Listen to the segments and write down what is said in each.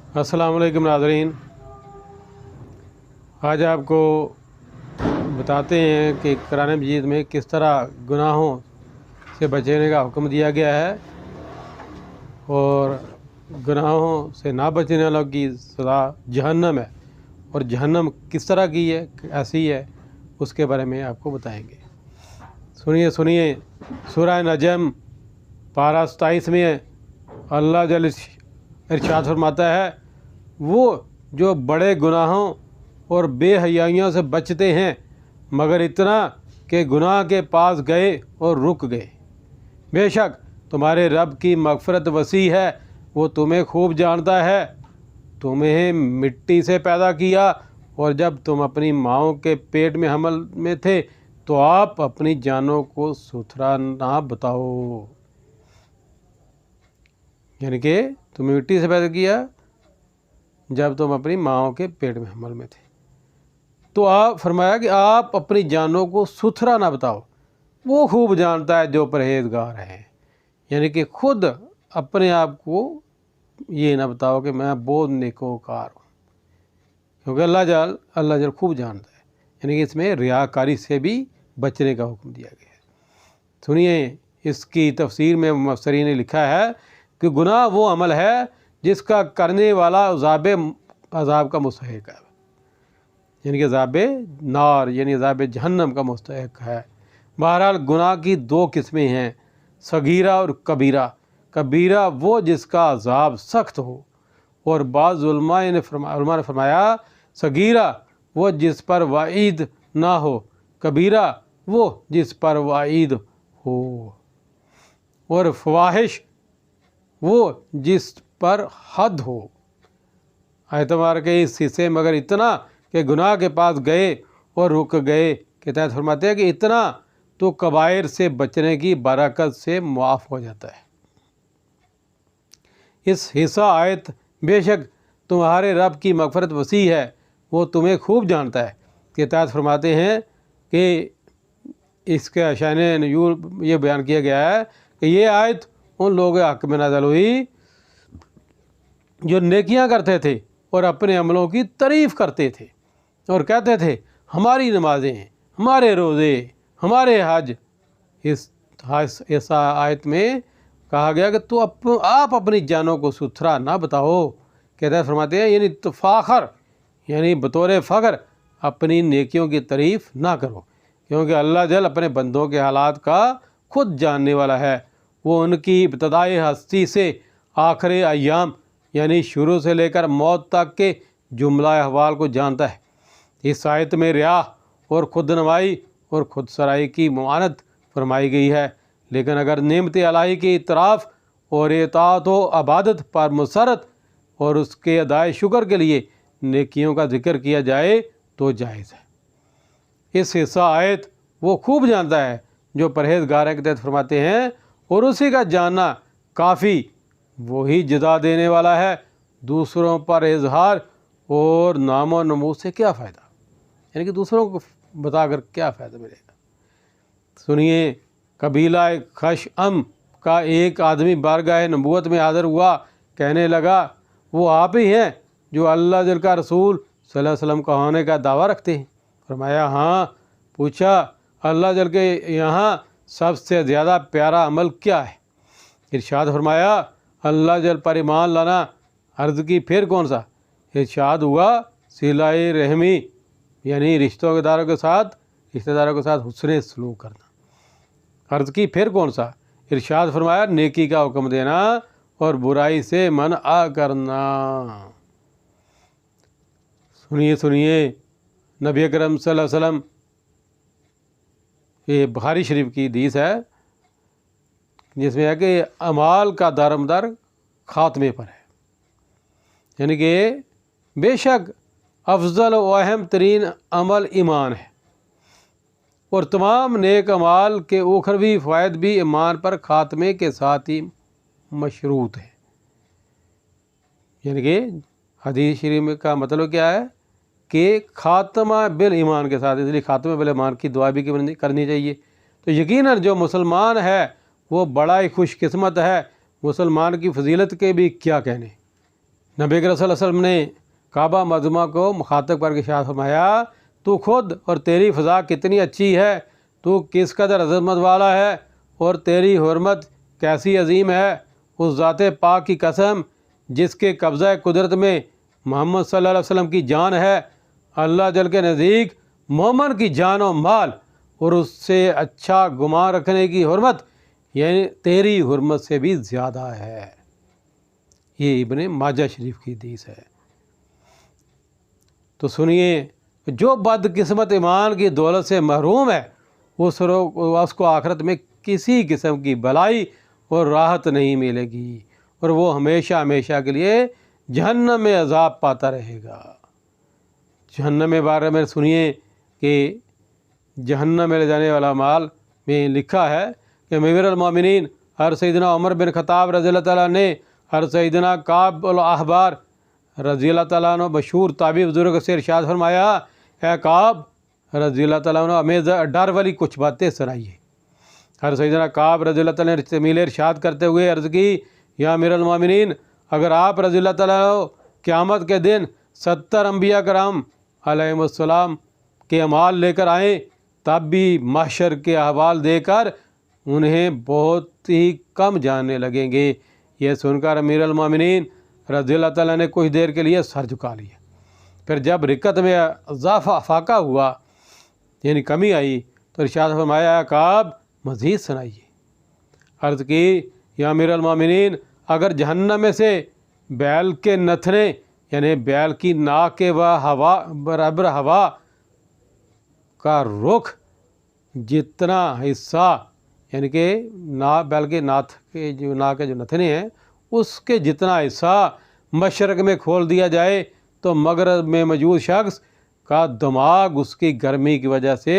السلام علیکم ناظرین، آج آپ کو بتاتے ہیں کہ قرآن مجید میں کس طرح گناہوں سے بچنے کا حکم دیا گیا ہے اور گناہوں سے نہ بچنے والوں کی سزا جہنم ہے، اور جہنم کس طرح کی ہے، ایسی ہے، اس کے بارے میں آپ کو بتائیں گے۔ سنیے سورہ نجم پارہ 27 میں اللہ جل ارشاد فرماتا ہے، وہ جو بڑے گناہوں اور بے حیائیوں سے بچتے ہیں مگر اتنا کہ گناہ کے پاس گئے اور رک گئے۔ بے شک تمہارے رب کی مغفرت وسیع ہے، وہ تمہیں خوب جانتا ہے۔ تمہیں مٹی سے پیدا کیا اور جب تم اپنی ماؤں کے پیٹ میں حمل میں تھے تو آپ اپنی جانوں کو ستھرا نہ بتاؤ، یعنی کہ تمہیں مٹی سے پیدا کیا جب تم اپنی ماؤں کے پیٹ میں حمل میں تھے، تو آپ فرمایا کہ آپ اپنی جانوں کو ستھرا نہ بتاؤ، وہ خوب جانتا ہے جو پرہیزگار ہیں۔ یعنی کہ خود اپنے آپ کو یہ نہ بتاؤ کہ میں بہت نیکوکار ہوں، کیونکہ اللہ جل خوب جانتا ہے۔ یعنی کہ اس میں ریاکاری سے بھی بچنے کا حکم دیا گیا ہے۔ سنیے، اس کی تفسیر میں مفسرین نے لکھا ہے کہ گناہ وہ عمل ہے جس کا کرنے والا عذاب کا مستحق ہے، یعنی کہ عذاب نار، یعنی عذاب جہنم کا مستحق ہے۔ بہرحال گناہ کی دو قسمیں ہیں، صغیرہ اور کبیرہ۔ کبیرہ وہ جس کا عذاب سخت ہو، اور بعض علماء نے فرمایا صغیرہ وہ جس پر وعید نہ ہو، کبیرہ وہ جس پر وعید ہو، اور فواحش وہ جس پر حد ہو۔ آیت مبارکہ اس حصے مگر اتنا کہ گناہ کے پاس گئے اور رک گئے کے تحت فرماتے ہیں کہ اتنا تو کبائر سے بچنے کی برکت سے معاف ہو جاتا ہے۔ اس حصہ آیت بے شک تمہارے رب کی مغفرت وسیع ہے، وہ تمہیں خوب جانتا ہے کے تحت فرماتے ہیں کہ اس کے شأن نزول یہ بیان کیا گیا ہے کہ یہ آیت ان لوگوں کے حق میں نازل ہوئی جو نیکیاں کرتے تھے اور اپنے عملوں کی تعریف کرتے تھے اور کہتے تھے ہماری نمازیں، ہمارے روزے، ہمارے حج۔ اس آیت میں کہا گیا کہ تو آپ اپنی جانوں کو ستھرا نہ بتاؤ، کہتے ہیں فرماتے ہیں یعنی فخر، یعنی بطور فخر اپنی نیکیوں کی تعریف نہ کرو، کیونکہ اللہ جل اپنے بندوں کے حالات کا خود جاننے والا ہے۔ وہ ان کی ابتدائی ہستی سے آخر ایام یعنی شروع سے لے کر موت تک کے جملہ احوال کو جانتا ہے۔ اس آیت میں ریا اور خود نمائی اور خود سرائی کی ممانعت فرمائی گئی ہے، لیکن اگر نعمت الہی کی اعتراف اور اطاعت و عبادت پر مسرت اور اس کے ادائے شکر کے لیے نیکیوں کا ذکر کیا جائے تو جائز ہے۔ اس حصہ آیت وہ خوب جانتا ہے جو پرہیزگار کے تحت فرماتے ہیں، اور اسی کا جاننا کافی، وہی جزا دینے والا ہے۔ دوسروں پر اظہار اور نام و نمود سے کیا فائدہ، یعنی کہ دوسروں کو بتا کر کیا فائدہ ملے گا۔ سنیے، قبیلہ خشعم کا ایک آدمی بارگاہ نبوت میں حاضر ہوا، کہنے لگا وہ آپ ہی ہیں جو اللہ جل کا رسول صلی اللہ علیہ وسلم کا ہونے کا دعویٰ رکھتے ہیں؟ فرمایا ہاں۔ پوچھا اللہ جل کے یہاں سب سے زیادہ پیارا عمل کیا ہے؟ ارشاد فرمایا اللہ جل پر ایمان لانا۔ عرض کی پھر کون سا؟ ارشاد ہوا صلہ رحمی، یعنی رشتہ داروں کے ساتھ حسن سلوک کرنا۔ عرض کی پھر کون سا؟ ارشاد فرمایا نیکی کا حکم دینا اور برائی سے منع کرنا۔ سنیے نبی اکرم صلی اللہ علیہ وسلم، یہ بخاری شریف کی حدیث ہے جس میں ہے کہ اعمال کا دارمدار خاتمے پر ہے، یعنی کہ بے شک افضل و اہم ترین عمل ایمان ہے، اور تمام نیک اعمال کے اخروی فوائد بھی ایمان پر خاتمے کے ساتھ ہی مشروط ہے۔ یعنی کہ حدیث شریف کا مطلب کیا ہے کہ خاتمہ بالایمان کے ساتھ، اس لیے خاتمہ بالایمان کی دعا بھی کرنی چاہیے۔ تو یقیناً جو مسلمان ہے وہ بڑا ہی خوش قسمت ہے۔ مسلمان کی فضیلت کے بھی کیا کہنے، नबी करम सल्लल्लाहु अलैहि वसल्लम ने काबा मज़मा को मुखातब करके इरशाद फरमाया, तू खुद और तेरी फ़ज़ा कितनी अच्छी है, तू किस कदर अज़मत वाला है और तेरी हुर्मत कैसी अजीम है। उस ज़ात पाक की कसम जिसके कब्ज़ा कुदरत में मोहम्मद सल्लल्लाहु अलैहि वसल्लम की जान है, अल्लाह जल के नज़दीक मोमन की जान और माल और उससे अच्छा गुमान रखने की हुर्मत यानी तेरी हुर्मत से भी ज़्यादा है। ये इब्ने माजा शरीफ की हदीस है। तो सुनिए, जो बदकिस्मत ईमान की दौलत से महरूम है उसको आखिरत में किसी किस्म की भलाई और राहत नहीं मिलेगी और वो हमेशा हमेशा के लिए जहन्नम में अजाब पाता रहेगा। जहन्नम के बारे में सुनिए कि जहन्नम में ले जाने वाला माल में लिखा है कि अमीरुल मोमिनीन हर सैयदना उमर बिन खत्ताब रज़ियल्लाहु ताला ने हर सैयदना काब अल अहबार रज़ियल्लाहु ताला अन्हु मशहूर ताबी बुजुर्ग से इरशाद फरमाया, ए काब रज़ियल्लाहु ताला अन्हु हमें डर वाली कुछ बातें सुनाइए। हर सैयदना काब रज़ियल्लाहु ताला ने तमील इरशाद करते हुए अर्ज़ की, या अमीरुल मोमिनीन, अगर आप रज़ियल्लाहु ताला अन्हु क़यामत के दिन 70 अंबिया कराम अलैहिमुस्सलाम के अमाल लेकर आएँ, तब भी महशर के अहवाल देकर उन्हें बहुत ही कम जानने लगेंगे। यह सुनकर अमीरुल मोमिनीन रज़ियल्लाहु ताला ने कुछ देर के लिए सर झुका लिया। फिर जब रिक्कत में इजाफा फाका हुआ यानी कमी आई तो इरशाद फरमाया, काब मज़ीद सुनाइए। अर्ज़ की, या अमीरुल मोमिनीन, अगर जहन्नम में से बैल के नथने यानी बैल की नाक के व हवा बराबर हवा का रुख जितना हिस्सा यानी कि बैल के नाथ के जो नाक के जो नथने हैं उसके जितना हिस्सा मशरक़ में खोल दिया जाए तो मगरब में मौजूद शख्स का दिमाग उसकी गर्मी की वजह से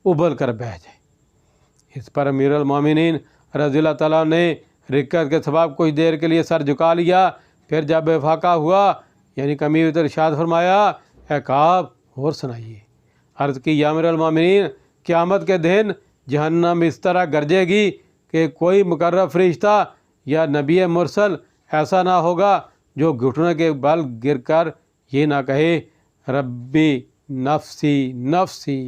उबल कर बह जाए। इस पर अमीरुल मोमिनीन रज़ियल्लाहु ताला ने रिक्कत के सबाब कुछ देर के लिए सर झुका लिया। फिर जब बेफाका हुआ यानी कमी तो इरशाद फरमाया, ए काब और सुनाइए। अर्ज़ की, या अमीरुल मोमिनीन, क़यामत के दिन जहन्नम इस तरह गरजेगी कि कोई मुकर्रब फरिश्ता या नबी मुरसल ऐसा ना होगा जो घुटने के बल गिर कर ये ना कहे, रब्बी नफ्सी नफ्सी,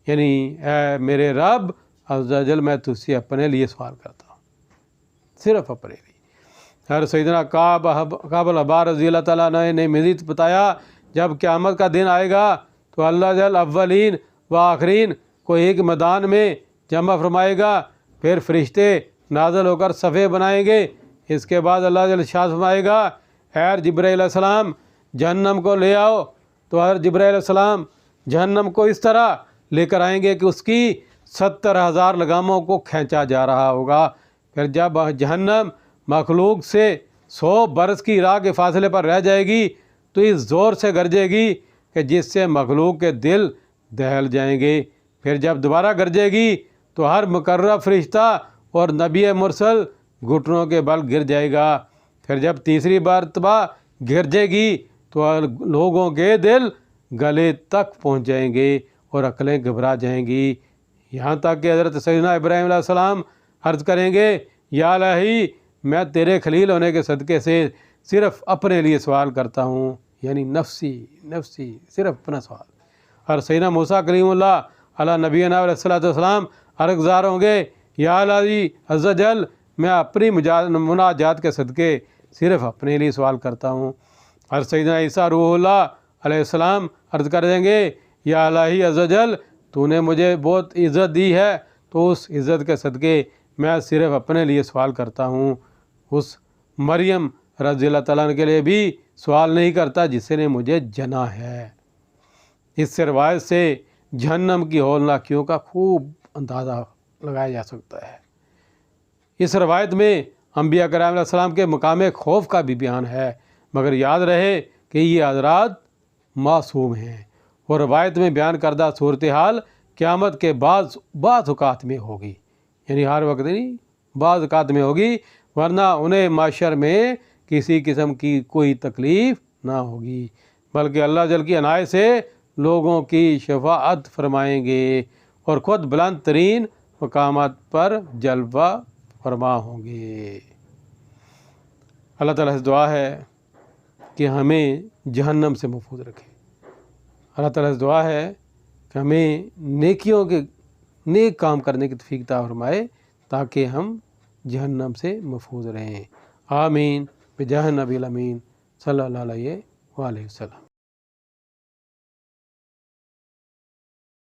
यानी ए मेरे रब अज़्ज़ा वजल, मैं तुझसे अपने लिए सवाल करता हूँ, सिर्फ़ अपने लिए। हर सैयदना काब अल अहबार रज़ियल्लाहु ताला ने मज़ीद बताया, जब क़यामत का दिन आएगा तो अल्लाह जल अव्वलीन व आखरीन को एक मैदान में जमा फरमाएगा। फिर फरिश्ते नाज़िल होकर सफ़े बनाएंगे। इसके बाद अल्लाह जल इरशाद फरमाएगा, ऐ जिब्राईल अलैहिस्सलाम जहन्नम को ले आओ। तो हर जिब्राईल अलैहिस्सलाम जहन्नम को इस तरह लेकर आएंगे कि उसकी 70,000 लगामों को खींचा जा रहा होगा। फिर जब जहन्नम मखलूक से 100 बरस की राह के फासले पर रह जाएगी तो इस ज़ोर से गरजेगी कि जिससे मखलूक के दिल दहल जाएंगे। फिर जब दोबारा गरजेगी तो हर मुकर्रब फरिश्ता और नबी मुरसल घुटनों के बल गिर जाएगा। फिर जब तीसरी मरतबा गरजेगी तो लोगों के दिल गले तक पहुँच जाएंगे और अक्लें घबरा जाएंगी, यहाँ तक कि हज़रत सैयदना इब्राहीम अलैहिस्सलाम अर्ज़ करेंगे, या इलाही, मैं तेरे खलील होने के सदक़े से सिर्फ़ अपने लिए सवाल करता हूँ, यानी नफसी नफसी, सिर्फ़ अपना सवाल। और सैयदना मूसा कलीमुल्लाह अला नबीना अलैहिस्सलातु वस्सलाम अर्ज़गुज़ार होंगे, या इलाही अज़्ज़ा वजल, मैं अपनी मुनाजात के सदक़े सिर्फ़ अपने लिए सवाल करता हूँ। और सैयदना ईसा रूहुल्लाह अलैहिस्सलाम अर्ज़ कर देंगे, या इलाही अज़्ज़ा वजल, तूने मुझे बहुत इज़्ज़त दी है तो उस इज़्ज़त के सदक़े मैं सिर्फ़ अपने लिए सवाल करता हूँ। उस मरियम रज़ियल्लाहु ताला के लिए भी सवाल नहीं करता जिसने मुझे जना है। इससे रवायत से जहन्नम की हौलनाकियों का खूब अंदाज़ा लगाया जा सकता है। इस रवायत में अंबिया कराम अलैहिस्सलाम के मकाम खौफ का भी बयान है, मगर याद रहे कि ये हज़रात मासूम हैं और रवायत में बयान करदा सूरत हाल क़यामत के बाज़ औक़ात में होगी, यानी हर वक्त नहीं, बाज़ औक़ात में होगी, वरना उन्हें माशर में किसी किस्म की कोई तकलीफ़ ना होगी, बल्कि अल्लाह जल की अनायत से लोगों की शफाअत फरमाएंगे और ख़ुद बुलंद तरीन मकामात पर जलवा फरमा होंगे। अल्लाह ताला से दुआ है کہ ہمیں جہنم سے محفوظ رکھے۔ اللہ تعالیٰ سے دعا ہے کہ ہمیں نیک کام کرنے کی توفیق عطا فرمائے تاکہ ہم جہنم سے محفوظ رہیں۔ آمین بجاہ نبی الامین صلی اللہ علیہ وآلہ وسلم۔